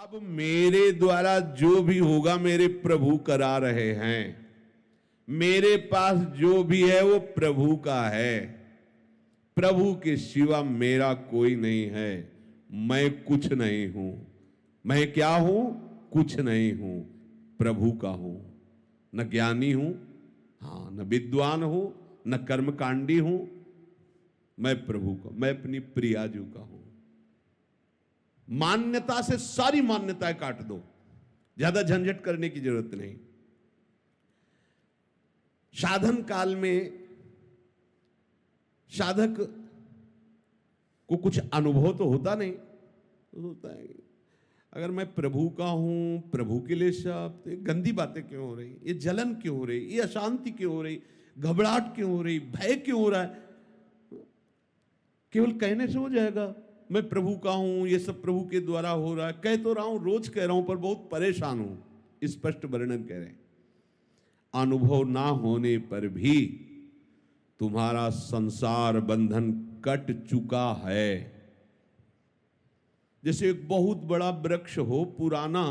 अब मेरे द्वारा जो भी होगा मेरे प्रभु करा रहे हैं। मेरे पास जो भी है वो प्रभु का है। प्रभु के सिवा मेरा कोई नहीं है। मैं कुछ नहीं हूं। मैं क्या हूं? कुछ नहीं हूं, प्रभु का हूं। न ज्ञानी हूं, हाँ, न विद्वान हूं, न कर्मकांडी हूं। मैं प्रभु का, मैं अपनी प्रियाजू का हूं। मान्यता से सारी मान्यताएं काट दो, ज्यादा झंझट करने की जरूरत नहीं। साधन काल में साधक को कुछ अनुभव तो होता नहीं, तो होता है अगर मैं प्रभु का हूं, प्रभु के लिए सब, तो गंदी बातें क्यों हो रही, ये जलन क्यों हो रही, ये अशांति क्यों हो रही, घबराहट क्यों हो रही, भय क्यों हो रहा है? केवल कहने से हो जाएगा मैं प्रभु का हूं, ये सब प्रभु के द्वारा हो रहा है? कह तो रहा हूं, रोज कह रहा हूं, पर बहुत परेशान हूं। स्पष्ट वर्णन कह रहे हैं। अनुभव ना होने पर भी तुम्हारा संसार बंधन कट चुका है। जैसे एक बहुत बड़ा वृक्ष हो, पुराना,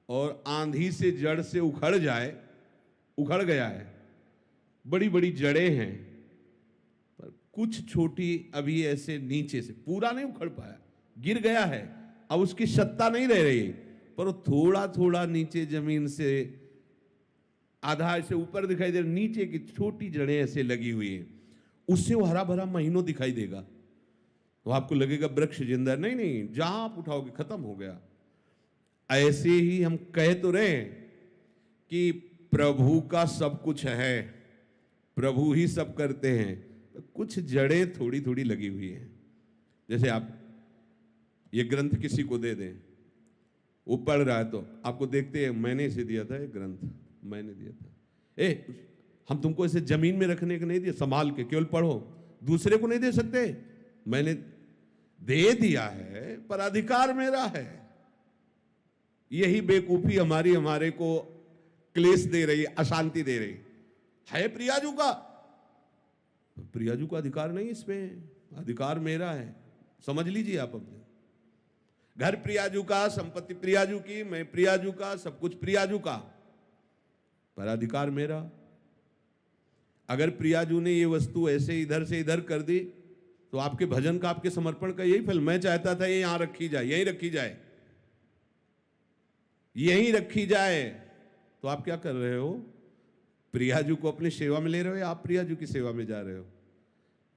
और आंधी से जड़ से उखड़ जाए, उखड़ गया है, बड़ी बड़ी जड़ें हैं, पर कुछ छोटी अभी ऐसे नीचे से, पूरा नहीं उखड़ पाया, गिर गया है, अब उसकी सत्ता नहीं रह रही, पर वो थोड़ा थोड़ा नीचे जमीन से आधा ऐसे ऊपर दिखाई दे रहा, नीचे की छोटी जड़ें ऐसे लगी हुई हैं, उससे वो हरा भरा महीनों दिखाई देगा, तो आपको लगेगा वृक्ष जिंदा। नहीं नहीं, जहां आप उठाओगे खत्म हो गया। ऐसे ही हम कह तो रहे कि प्रभु का सब कुछ है, प्रभु ही सब करते हैं, तो कुछ जड़ें थोड़ी थोड़ी लगी हुई हैं। जैसे आप ये ग्रंथ किसी को दे दें, वो पढ़ रहा है, तो आपको देखते हैं, मैंने इसे दिया था, ये ग्रंथ मैंने दिया था, हम तुमको इसे जमीन में रखने को नहीं दिया, संभाल के केवल पढ़ो, दूसरे को नहीं दे सकते। मैंने दे दिया है, पर अधिकार मेरा है। यही बेवकूफी हमारे को क्लेश दे रही, अशांति दे रही है। प्रियाजू का, प्रियाजू का अधिकार नहीं, इसमें अधिकार मेरा है। समझ लीजिए आप अपने घर प्रियाजू का, संपत्ति प्रियाजू की, मैं प्रियाजू का, सब कुछ प्रियाजू का, पर अधिकार मेरा। अगर प्रियाजू ने ये वस्तु ऐसे इधर से इधर कर दी, तो आपके भजन का, आपके समर्पण का यही फल। मैं चाहता था ये यहां रखी जाए, यहीं रखी जाए, यहीं रखी जाए, तो आप क्या कर रहे हो? प्रियाजू को अपनी सेवा में ले रहे हो, या आप प्रियाजू की सेवा में जा रहे हो?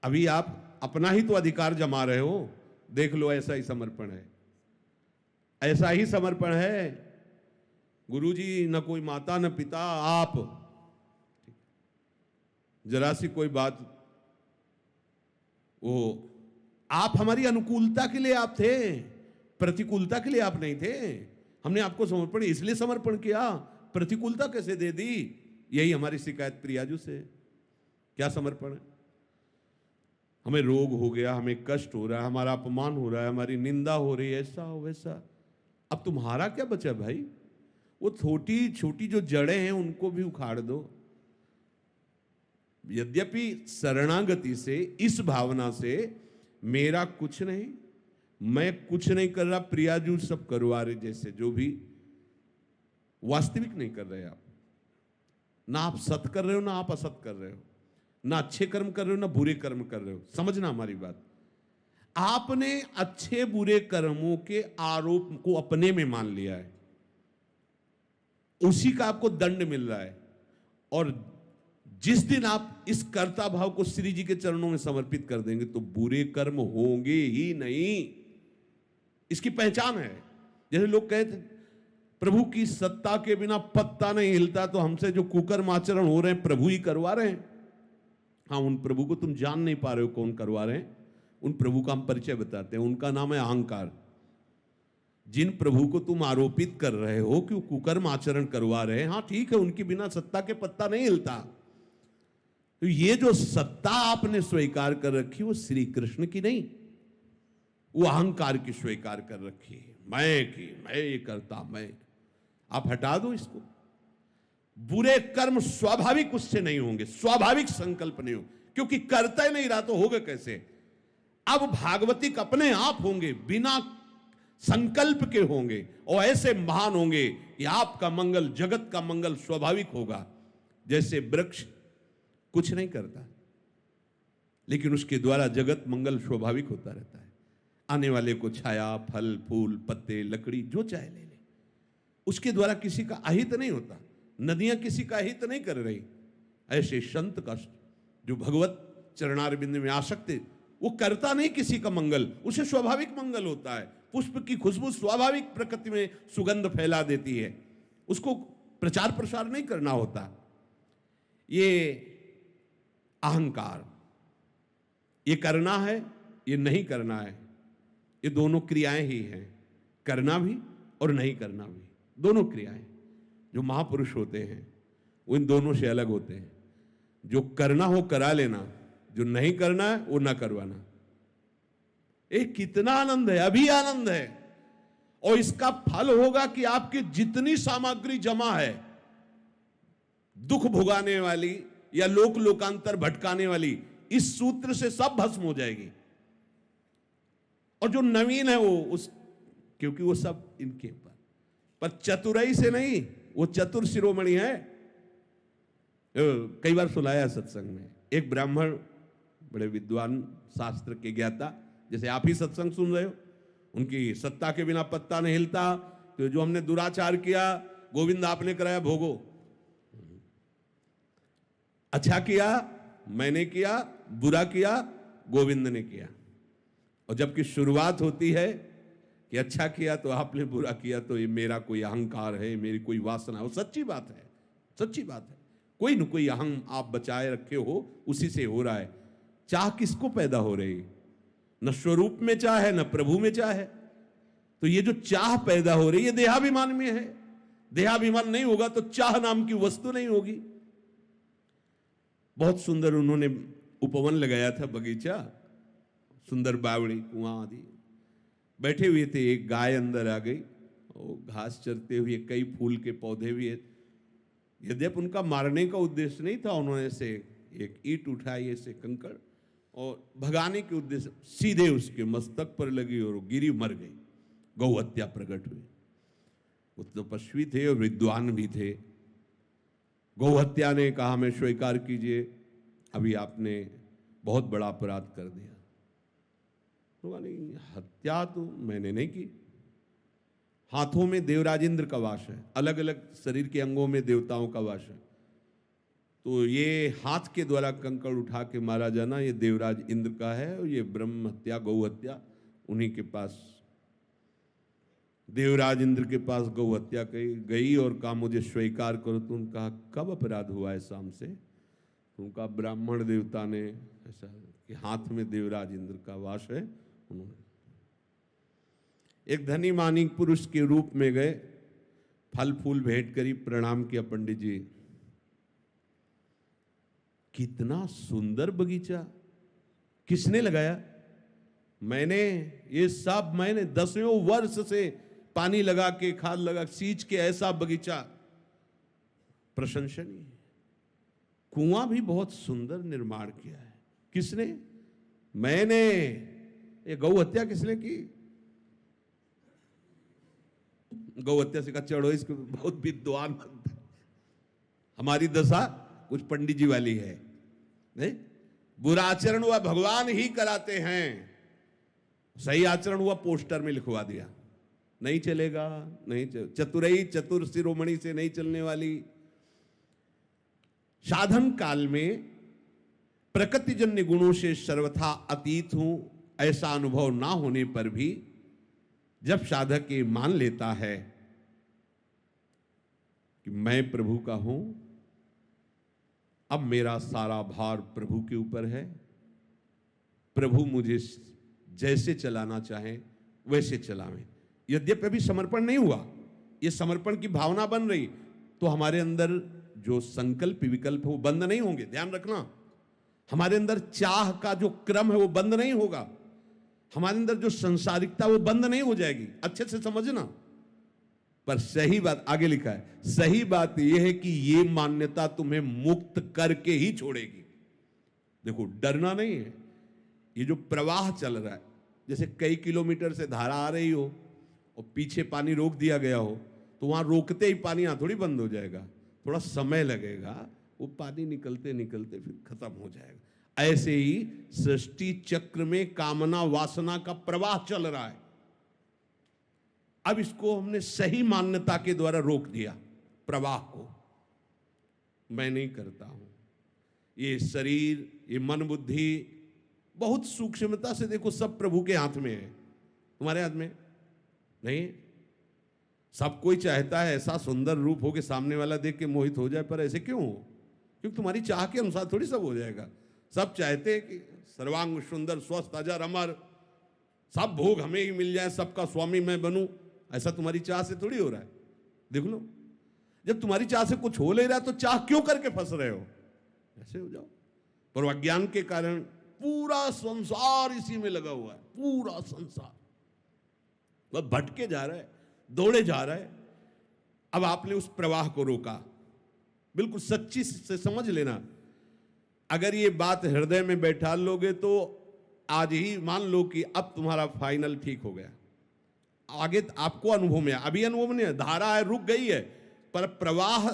अभी आप अपना ही तो अधिकार जमा रहे हो। देख लो, ऐसा ही समर्पण है, ऐसा ही समर्पण है। गुरुजी न कोई माता न पिता, आप जरा सी कोई बात, वो आप हमारी अनुकूलता के लिए आप थे, प्रतिकूलता के लिए आप नहीं थे। हमने आपको समर्पण इसलिए समर्पण किया, प्रतिकूलता कैसे दे दी? यही हमारी शिकायत प्रियाजू से। क्या समर्पण है? हमें रोग हो गया, हमें कष्ट हो रहा है, हमारा अपमान हो रहा है, हमारी निंदा हो रही है, ऐसा हो वैसा। अब तुम्हारा क्या बचा भाई? वो छोटी छोटी जो जड़ें हैं उनको भी उखाड़ दो। यद्यपि शरणागति से, इस भावना से, मेरा कुछ नहीं, मैं कुछ नहीं कर रहा, प्रियाजू सब करवा रहे, जैसे जो भी वास्तविक नहीं कर रहे आप। ना आप सत कर रहे हो, ना आप असत कर रहे हो, ना अच्छे कर्म कर रहे हो, ना बुरे कर्म कर रहे हो। समझना हमारी बात। आपने अच्छे बुरे कर्मों के आरोप को अपने में मान लिया है, उसी का आपको दंड मिल रहा है। और जिस दिन आप इस कर्ता भाव को श्री जी के चरणों में समर्पित कर देंगे, तो बुरे कर्म होंगे ही नहीं। इसकी पहचान है। जैसे लोग कहते प्रभु की सत्ता के बिना पत्ता नहीं हिलता, तो हमसे जो कुकर्म आचरण हो रहे हैं प्रभु ही करवा रहे हैं। हाँ, उन प्रभु को तुम जान नहीं पा रहे हो कौन करवा रहे हैं। उन प्रभु का हम परिचय बताते हैं, उनका नाम है अहंकार। जिन प्रभु को तुम आरोपित कर रहे हो कि वो कुकर्म आचरण करवा रहे हैं, हाँ ठीक है, उनके बिना सत्ता के पत्ता नहीं हिलता। तो ये जो सत्ता आपने स्वीकार कर रखी, वो श्री कृष्ण की नहीं, वो अहंकार की स्वीकार कर रखी है। मैं ये करता, मैं। आप हटा दो इसको। बुरे कर्म स्वाभाविक उससे नहीं होंगे, स्वाभाविक संकल्प नहीं हो, क्योंकि करता ही नहीं रहा तो होगा कैसे? अब भागवतिक अपने आप होंगे, बिना संकल्प के होंगे और ऐसे महान होंगे कि आपका मंगल, जगत का मंगल स्वाभाविक होगा। जैसे वृक्ष कुछ नहीं करता, लेकिन उसके द्वारा जगत मंगल स्वाभाविक होता रहता है। आने वाले को छाया, फल, फूल, पत्ते, लकड़ी जो चाहे ले ले, उसके द्वारा किसी का अहित नहीं होता। नदियां किसी का अहित नहीं कर रही। ऐसे संत का जो भगवत चरणारविंद में आसक्त है, वो करता नहीं किसी का मंगल, उसे स्वाभाविक मंगल होता है। पुष्प की खुशबू स्वाभाविक प्रकृति में सुगंध फैला देती है, उसको प्रचार प्रसार नहीं करना होता। ये अहंकार, ये करना है, ये नहीं करना है, ये दोनों क्रियाएं ही हैं। करना भी और नहीं करना भी, दोनों क्रियाएं। जो महापुरुष होते हैं वो इन दोनों से अलग होते हैं। जो करना हो करा लेना, जो नहीं करना है वो ना करवाना। कितना आनंद है, अभी आनंद है। और इसका फल होगा कि आपकी जितनी सामग्री जमा है दुख भुगाने वाली या लोक लोकांतर भटकाने वाली, इस सूत्र से सब भस्म हो जाएगी। और जो नवीन है वो क्योंकि वो सब इनके पर चतुराई से नहीं, वो चतुर शिरोमणि है। कई बार सुनाया सत्संग में, एक ब्राह्मण बड़े विद्वान, शास्त्र के ज्ञाता, जैसे आप ही सत्संग सुन रहे हो, उनकी सत्ता के बिना पत्ता नहीं हिलता। तो जो हमने दुराचार किया, गोविंद आपने कराया भोगो। अच्छा किया मैंने किया, बुरा किया गोविंद ने किया। और जबकि शुरुआत होती है कि अच्छा किया तो आपने, बुरा किया तो ये मेरा कोई अहंकार है, मेरी कोई वासना है। वो सच्ची बात है, सच्ची बात है। कोई न कोई अहम आप बचाए रखे हो, उसी से हो रहा है। चाह किसको पैदा हो रही? न स्वरूप में चाह है, न प्रभु में चाह है। तो ये जो चाह पैदा हो रही है देहाभिमान में है। देहाभिमान नहीं होगा तो चाह नाम की वस्तु नहीं होगी। बहुत सुंदर उन्होंने उपवन लगाया था, बगीचा, सुंदर बावड़ी, कुआं आदि। बैठे हुए थे, एक गाय अंदर आ गई और घास चरते हुए, कई फूल के पौधे भी है। यद्यपि उनका मारने का उद्देश्य नहीं था, उन्होंने से एक ईंट उठाई, ऐसे कंकड़, और भगाने के उद्देश्य सीधे उसके मस्तक पर लगी और गिरी, मर गई। गौ हत्या प्रकट हुई। वो तपस्वी थे और विद्वान भी थे। गौ हत्या ने कहा, हमें स्वीकार कीजिए, अभी आपने बहुत बड़ा अपराध कर दिया। तो नहीं, हत्या तो मैंने नहीं की। हाथों में देवराज इंद्र का वास है, अलग अलग शरीर के अंगों में देवताओं का वास है। तो ये हाथ के द्वारा कंकड़ उठा के मारा जाना, ये देवराज इंद्र का है। और ये ब्रह्म हत्या, गौ हत्या उन्हीं के पास, देवराज इंद्र के पास गौ हत्या गई और कहा मुझे स्वीकार करो। तो उन्होंने कहा कब अपराध हुआ है शाम से? तो उनका ब्राह्मण देवता ने ऐसा कि हाथ में देवराज इंद्र का वास है। उन्होंने एक धनी मानी पुरुष के रूप में गए, फल फूल भेंट करी, प्रणाम किया, पंडित जी कितना सुंदर बगीचा, किसने लगाया? मैंने, ये सब मैंने 10वें वर्ष से पानी लगा के, खाद लगा, सींच के ऐसा बगीचा प्रशंसनीय। कुआं भी बहुत सुंदर निर्माण किया है। किसने? मैंने। ये गौ हत्या किसने की? गौ हत्या से कहा चढ़ो इसको, बहुत विद्वान। हमारी दशा कुछ पंडित जी वाली है। नहीं, बुरा आचरण हुआ भगवान ही कराते हैं, सही आचरण हुआ पोस्टर में लिखवा दिया। नहीं चलेगा, नहीं चतुरई, चतुर शिरोमणि से नहीं चलने वाली। साधन काल में प्रकृतिजन्य गुणों से सर्वथा अतीत हूं, ऐसा अनुभव ना होने पर भी जब साधक ये मान लेता है कि मैं प्रभु का हूं, अब मेरा सारा भार प्रभु के ऊपर है, प्रभु मुझे जैसे चलाना चाहे वैसे चलावे। यद्यपि अभी समर्पण नहीं हुआ, ये समर्पण की भावना बन रही, तो हमारे अंदर जो संकल्प विकल्प है वो बंद नहीं होंगे। ध्यान रखना, हमारे अंदर चाह का जो क्रम है वो बंद नहीं होगा। हमारे अंदर जो संसारिकता वो बंद नहीं हो जाएगी। अच्छे से समझना। पर सही बात आगे लिखा है, सही बात यह है कि ये मान्यता तुम्हें मुक्त करके ही छोड़ेगी। देखो, डरना नहीं है। ये जो प्रवाह चल रहा है, जैसे कई किलोमीटर से धारा आ रही हो और पीछे पानी रोक दिया गया हो, तो वहां रोकते ही पानी यहाँ थोड़ी बंद हो जाएगा, थोड़ा समय लगेगा, वो पानी निकलते निकलते फिर खत्म हो जाएगा। ऐसे ही सृष्टि चक्र में कामना वासना का प्रवाह चल रहा है। अब इसको हमने सही मान्यता के द्वारा रोक दिया, प्रवाह को। मैं नहीं करता हूं, ये शरीर, ये मन बुद्धि बहुत सूक्ष्मता से देखो, सब प्रभु के हाथ में है, तुम्हारे हाथ में नहीं। सब कोई चाहता है ऐसा सुंदर रूप हो कि सामने वाला देख के मोहित हो जाए, पर ऐसे क्यों हो? क्योंकि तुम्हारी चाह के अनुसार थोड़ी सब हो जाएगा। सब चाहते हैं कि सर्वांग सुंदर, स्वस्थ, अजर, अमर, सब भोग हमें ही मिल जाए, सबका स्वामी मैं बनूं, ऐसा तुम्हारी चाह से थोड़ी हो रहा है। देख लो, जब तुम्हारी चाह से कुछ हो ले रहा है तो चाह क्यों करके फंस रहे हो? ऐसे हो जाओ। पर अज्ञान के कारण पूरा संसार इसी में लगा हुआ है, पूरा संसार वह भटके जा रहा है, दौड़े जा रहा है। अब आपने उस प्रवाह को रोका, बिल्कुल सच्ची से समझ लेना। अगर ये बात हृदय में बैठा लोगे तो आज ही मान लो कि अब तुम्हारा फाइनल ठीक हो गया। आगे आपको अनुभव में, अभी अनुभव नहीं है, धारा है रुक गई है, पर प्रवाह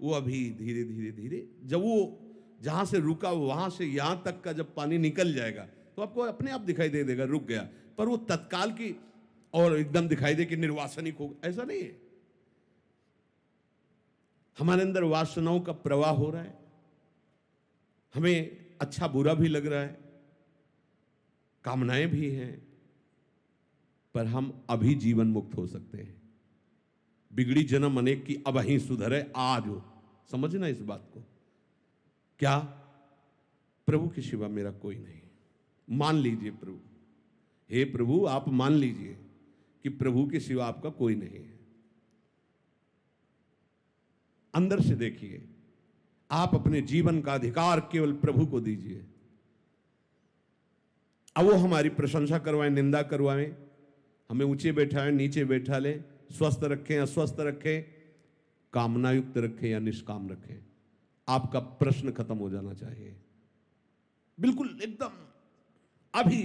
वो अभी धीरे धीरे धीरे, जब वो जहां से रुका वहां से यहां तक का जब पानी निकल जाएगा तो आपको अपने आप दिखाई दे देगा रुक गया। पर वो तत्काल की और एकदम दिखाई दे कि निर्वासनिक हो, ऐसा नहीं है। हमारे अंदर वासनाओं का प्रवाह हो रहा है, हमें अच्छा बुरा भी लग रहा है, कामनाएं भी हैं, पर हम अभी जीवन मुक्त हो सकते हैं। बिगड़ी जन्म अनेक की, अब ही सुधरे आज हो। समझना इस बात को। क्या? प्रभु के सिवा मेरा कोई नहीं। मान लीजिए प्रभु, हे प्रभु आप मान लीजिए कि प्रभु के सिवा आपका कोई नहीं है। अंदर से देखिए, आप अपने जीवन का अधिकार केवल प्रभु को दीजिए। अब वो हमारी प्रशंसा करवाएं, निंदा करवाएं, हमें ऊंचे बैठाएं, नीचे बैठा लें, स्वस्थ रखें, अस्वस्थ रखें, कामनायुक्त रखें या निष्काम रखें, आपका प्रश्न खत्म हो जाना चाहिए। बिल्कुल एकदम अभी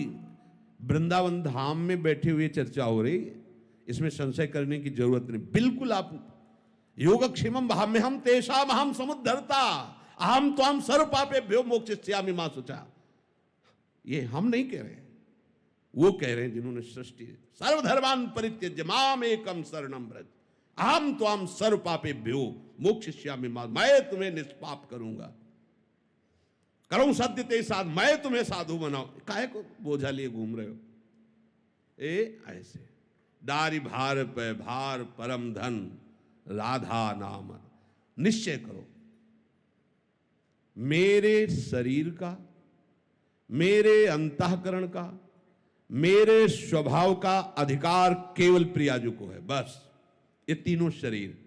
वृंदावन धाम में बैठे हुए चर्चा हो रही, इसमें संशय करने की जरूरत नहीं। बिल्कुल आप योगक्षेमम भाम्य हम तेषाम अहम समुद्धरता अहम त्वाम सर्व पापेभ्यो मोक्षयिष्यामि मा शुचा। ये हम नहीं कह रहे हैं, वो कह रहे हैं जिन्होंने सृष्टि सर्वधर्मान परित्यज्य माम एकम शरणम व्रज अहम त्वाम सर्व पापेभ्यो मोक्षयिष्यामि मा। मैं तुम्हें निष्पाप करूंगा, करूं सत्य ते साध, मैं तुम्हें साधु बनाऊं। काहे को बोझा लिए घूम रहे हो? ऐसे डारी भार पे भार परम धन राधा नाम। निश्चय करो, मेरे शरीर का, मेरे अंतःकरण का, मेरे स्वभाव का अधिकार केवल प्रियाजू को है। बस ये तीनों शरीर,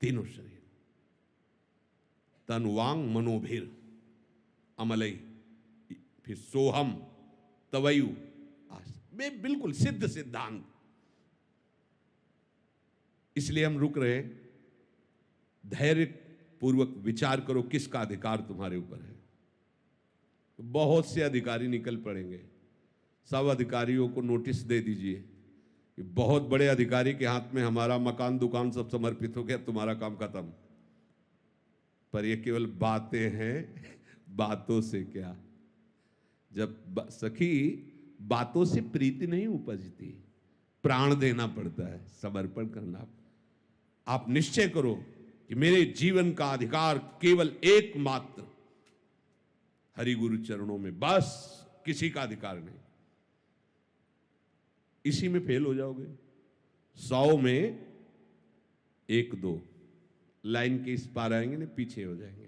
तीनों शरीर तन वांग मनोभीर अमलई, फिर सोहम तवयु आस, में बिल्कुल सिद्ध सिद्धांत। इसलिए हम रुक रहे, धैर्य पूर्वक विचार करो किसका अधिकार तुम्हारे ऊपर है। बहुत से अधिकारी निकल पड़ेंगे, सब अधिकारियों को नोटिस दे दीजिए कि बहुत बड़े अधिकारी के हाथ में हमारा मकान दुकान सब समर्पित हो गया, तुम्हारा काम खत्म। पर ये केवल बातें हैं, बातों से क्या। जब सखी बातों से प्रीति नहीं उपजती, प्राण देना पड़ता है, समर्पण करना। आप निश्चय करो कि मेरे जीवन का अधिकार केवल एकमात्र हरि गुरु चरणों में, बस किसी का अधिकार नहीं। इसी में फेल हो जाओगे। 100 में 1-2 लाइन के इस पार आएंगे, नहीं पीछे हो जाएंगे।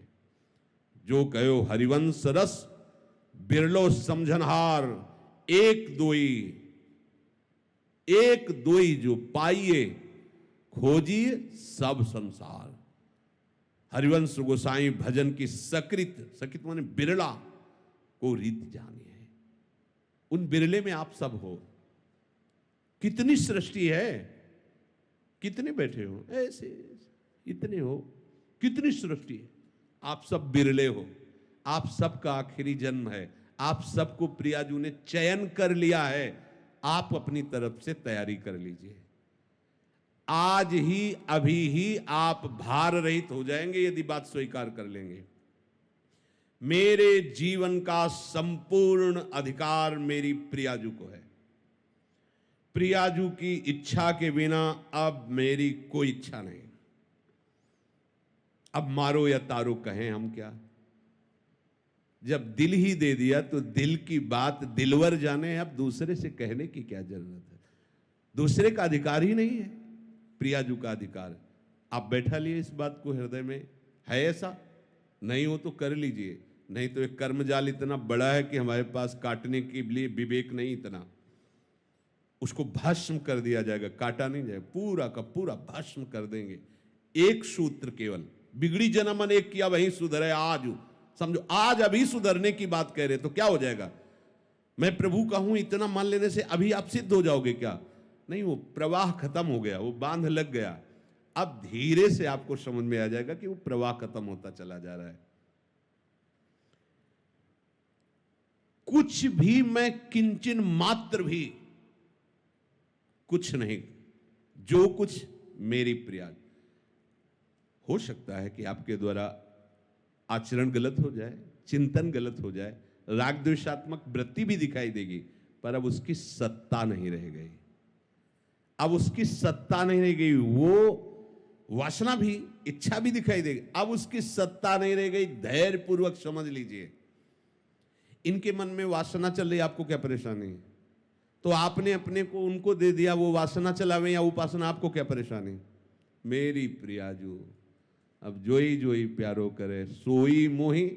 जो कहो हरिवंश रस बिरलो समझनहार, एक दोई जो पाइए खोजिए सब संसार। हरिवंश गोसाई भजन की सकृत माने बिरला को रीत जानी है। उन बिरले में आप सब हो। कितनी सृष्टि है, कितने बैठे हो ऐसे, इतने हो, कितनी सृष्टि है। आप सब बिरले हो, आप सबका आखिरी जन्म है। आप सबको प्रियाजू ने चयन कर लिया है आप अपनी तरफ से तैयारी कर लीजिए। आज ही अभी ही आप भार रहित हो जाएंगे यदि बात स्वीकार कर लेंगे। मेरे जीवन का संपूर्ण अधिकार मेरी प्रियाजू को है। प्रियाजू की इच्छा के बिना अब मेरी कोई इच्छा नहीं। अब मारो या तारो कहें हम क्या। जब दिल ही दे दिया तो दिल की बात दिलवर जाने, अब दूसरे से कहने की क्या जरूरत है। दूसरे का अधिकार ही नहीं है, प्रियाजू का अधिकार। आप बैठा लिए इस बात को हृदय में, है ऐसा? नहीं हो तो कर लीजिए, नहीं तो एक कर्मजाल इतना बड़ा है कि हमारे पास काटने के लिए विवेक नहीं इतना। उसको भस्म कर दिया जाएगा, काटा नहीं जाएगा, पूरा का पूरा भस्म कर देंगे। एक सूत्र केवल, बिगड़ी जन्म अनेक किया वही सुधरे आज। समझो, आज अभी सुधरने की बात कह रहे तो क्या हो जाएगा? मैं प्रभु का हूं इतना मान लेने से अभी आप सिद्ध हो जाओगे क्या? नहीं, वो प्रवाह खत्म हो गया, वो बांध लग गया। अब धीरे से आपको समझ में आ जाएगा कि वो प्रवाह खत्म होता चला जा रहा है। कुछ भी मैं किंचन मात्र भी कुछ नहीं, जो कुछ मेरी प्रिया। हो सकता है कि आपके द्वारा आचरण गलत हो जाए, चिंतन गलत हो जाए, राग द्वेषात्मक वृत्ति भी दिखाई देगी, पर अब उसकी सत्ता नहीं रह गई। अब उसकी सत्ता नहीं रह गई। वो वासना भी, इच्छा भी दिखाई देगी, अब उसकी सत्ता नहीं रह गई। धैर्य पूर्वक समझ लीजिए। इनके मन में वासना चल रही, आपको क्या परेशानी है? तो आपने अपने को उनको दे दिया, वो वासना चलावे या उपासना, आपको क्या परेशानी? मेरी प्रियाजू अब जोई जोई प्यारो करे सोई मोही।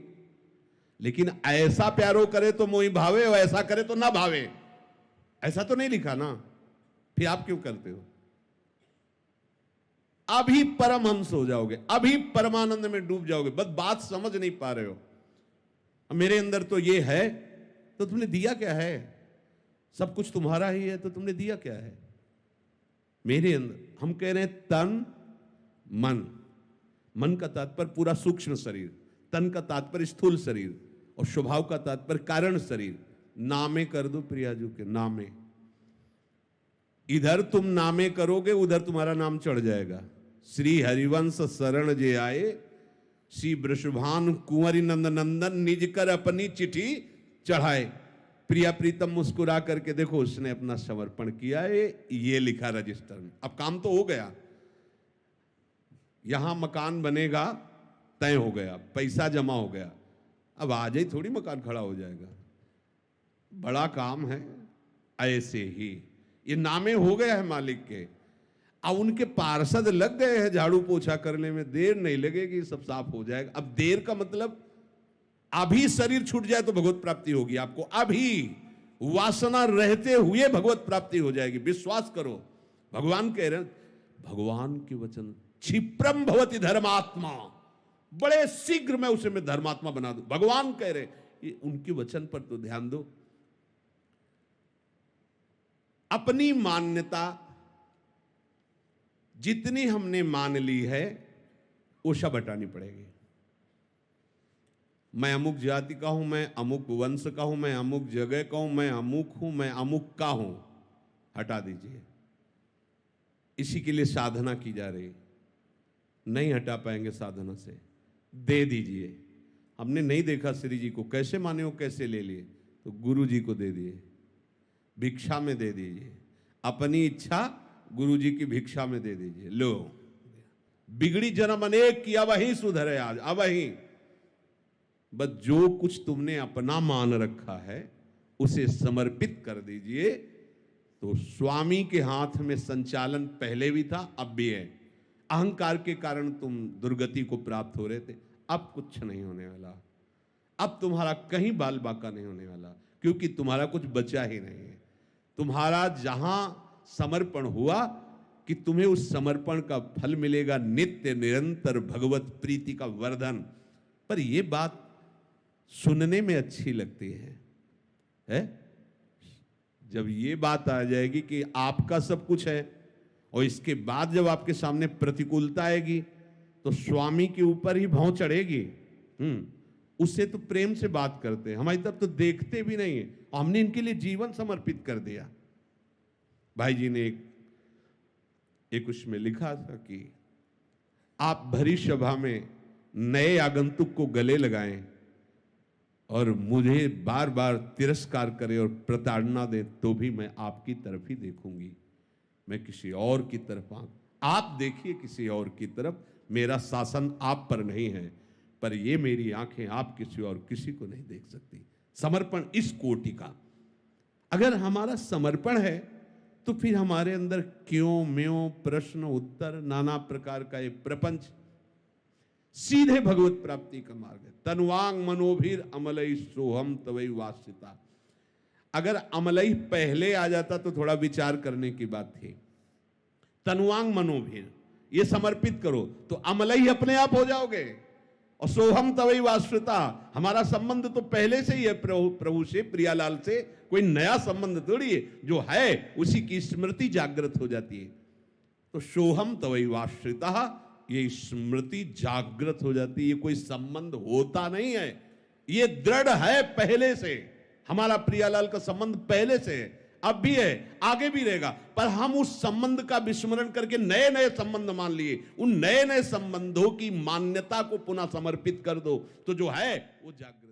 लेकिन ऐसा प्यारो करे तो मोही भावे, और ऐसा करे तो ना भावे, ऐसा तो नहीं लिखा ना। फिर आप क्यों करते हो? अभी परमहंस हो जाओगे, अभी परमानंद में डूब जाओगे। बस बात समझ नहीं पा रहे हो। मेरे अंदर तो ये है, तो तुमने दिया क्या है? सब कुछ तुम्हारा ही है, तो तुमने दिया क्या है मेरे अंदर? हम कह रहे हैं तन मन। मन का तात्पर्य पूरा सूक्ष्म शरीर, तन का तात्पर्य स्थूल शरीर, और स्वभाव का तात्पर्य कारण शरीर। नामे कर दो प्रियाजू के, नामे। इधर तुम नामे करोगे, उधर तुम्हारा नाम चढ़ जाएगा। श्री हरिवंश शरण जे आए, श्री वृषभान कुंवरी नंद नंदन, निज कर अपनी चिट्ठी चढ़ाए। प्रिया प्रीतम मुस्कुरा करके देखो, उसने अपना समर्पण किया है, ये लिखा रजिस्टर में। अब काम तो हो गया, यहां मकान बनेगा, तय हो गया, पैसा जमा हो गया। अब आज ही थोड़ी मकान खड़ा हो जाएगा, बड़ा काम है। ऐसे ही ये नामे हो गया है मालिक के। अब उनके पार्षद लग गए हैं झाड़ू पोछा करने में, देर नहीं लगेगी, सब साफ हो जाएगा। अब देर का मतलब अभी शरीर छूट जाए तो भगवत प्राप्ति होगी आपको। अभी वासना रहते हुए भगवत प्राप्ति हो जाएगी, विश्वास करो। भगवान कह रहे हैं, भगवान के वचन, क्षिप्रम भवति धर्मात्मा, बड़े शीघ्र मैं उसे मैं धर्मात्मा बना दूं। भगवान कह रहे, उनके वचन पर तो ध्यान दो। अपनी मान्यता जितनी हमने मान ली है, वो सब हटानी पड़ेगी। मैं अमुक जाति का हूं, मैं अमुक वंश का हूं, मैं अमुक जगह का हूं, मैं अमुक हूं, मैं अमुक का हूं, हटा दीजिए। इसी के लिए साधना की जा रही। नहीं हटा पाएंगे साधना से, दे दीजिए। हमने नहीं देखा श्री जी को कैसे माने हो, कैसे ले लिए, तो गुरु जी को दे दिए, भिक्षा में दे दीजिए। अपनी इच्छा गुरु जी की भिक्षा में दे दीजिए। लो, बिगड़ी जन्म अनेक किया वही सुधरे आज, अब वही। बस जो कुछ तुमने अपना मान रखा है उसे समर्पित कर दीजिए, तो स्वामी के हाथ में संचालन पहले भी था, अब भी है। अहंकार के कारण तुम दुर्गति को प्राप्त हो रहे थे, अब कुछ नहीं होने वाला। अब तुम्हारा कहीं बाल बाका नहीं होने वाला, क्योंकि तुम्हारा कुछ बचा ही नहीं है। तुम्हारा जहां समर्पण हुआ कि तुम्हें उस समर्पण का फल मिलेगा, नित्य निरंतर भगवत प्रीति का वर्धन। पर यह बात सुनने में अच्छी लगती है? जब ये बात आ जाएगी कि आपका सब कुछ है, और इसके बाद जब आपके सामने प्रतिकूलता आएगी, तो स्वामी के ऊपर ही भौं चढ़ेगी। उससे तो प्रेम से बात करते हैं, हमारी तरफ तो देखते भी नहीं है। हमने इनके लिए जीवन समर्पित कर दिया, भाई जी ने एक उसमें लिखा था कि आप भरी सभा में नए आगंतुक को गले लगाएं और मुझे बार बार तिरस्कार करें और प्रताड़ना दें तो भी मैं आपकी तरफ ही देखूंगी, मैं किसी और की तरफ आप देखिए किसी और की तरफ, मेरा शासन आप पर नहीं है, पर ये मेरी आंखें आप किसी और किसी को नहीं देख सकती। समर्पण इस कोटि का। अगर हमारा समर्पण है तो फिर हमारे अंदर क्यों म्यों प्रश्न उत्तर नाना प्रकार का ये प्रपंच सीधे भगवत प्राप्ति का मार्ग है। तनुवांग मनोभीर अमलई सोहम तवई वासिता। अगर अमलई पहले आ जाता तो थोड़ा विचार करने की बात थी। तनुवांग मनोभीर, ये समर्पित करो तो अमलई अपने आप हो जाओगे। और सोहम तवई वाश्रिता, हमारा संबंध तो पहले से ही है प्रभु से, प्रियालाल से, कोई नया संबंध थोड़ी है, जो है उसी की स्मृति जागृत हो जाती है। तो सोहम तवई वाश्रिता, ये स्मृति जागृत हो जाती है। ये कोई संबंध होता नहीं है, ये दृढ़ है पहले से। हमारा प्रियालाल का संबंध पहले से है, अब भी है, आगे भी रहेगा, पर हम उस संबंध का विस्मरण करके नए नए संबंध मान लिए। उन नए नए संबंधों की मान्यता को पुनः समर्पित कर दो तो जो है वो जागृत